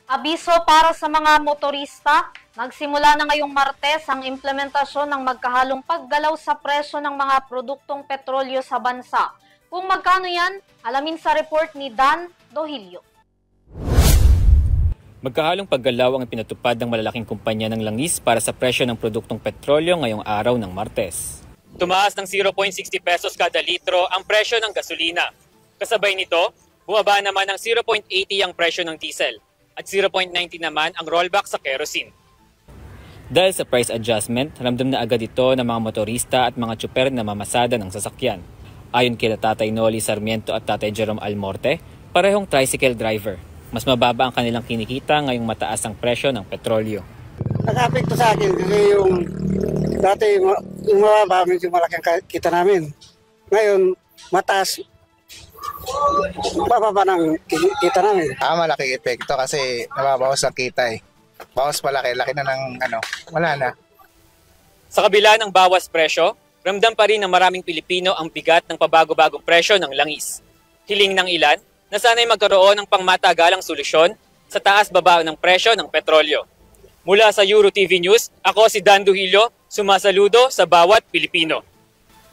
Abiso para sa mga motorista, nagsimula na ngayong Martes ang implementasyon ng magkahalong paggalaw sa presyo ng mga produktong petrolyo sa bansa. Kung magkano yan, alamin sa report ni Dan Dohilio. Magkahalong paggalaw ang pinatupad ng malalaking kumpanya ng langis para sa presyo ng produktong petrolyo ngayong araw ng Martes. Tumaas ng 0.60 pesos kada litro ang presyo ng gasolina. Kasabay nito, bumaba naman ng 0.80 ang presyo ng diesel at 0.90 naman ang rollback sa kerosene. Dahil sa price adjustment, ramdam na agad ito ng mga motorista at mga tsuper na mamasada ng sasakyan. Ayon kila Tatay Noli Sarmiento at Tatay Jerome Almorte, parehong tricycle driver. Mas mababa ang kanilang kinikita ngayong mataas ang presyo ng petrolyo. Nag-apekto sa akin kasi yung dati yung mababa, medyo malaki ang kita namin. Ngayon, mataas, bababa ng kita namin. Malaking epekto kasi nababawas ang kita eh. Bawas palaki, laki na ng wala na. Sa kabila ng bawas presyo, ramdam pa rin ng maraming Pilipino ang bigat ng pabago-bagong presyo ng langis. Hiling ng ilan na sana'y magkaroon ng pangmatagalang solusyon sa taas-baba ng presyo ng petrolyo. Mula sa Euro TV News, ako si Dan Dohilio, sumasaludo sa bawat Pilipino.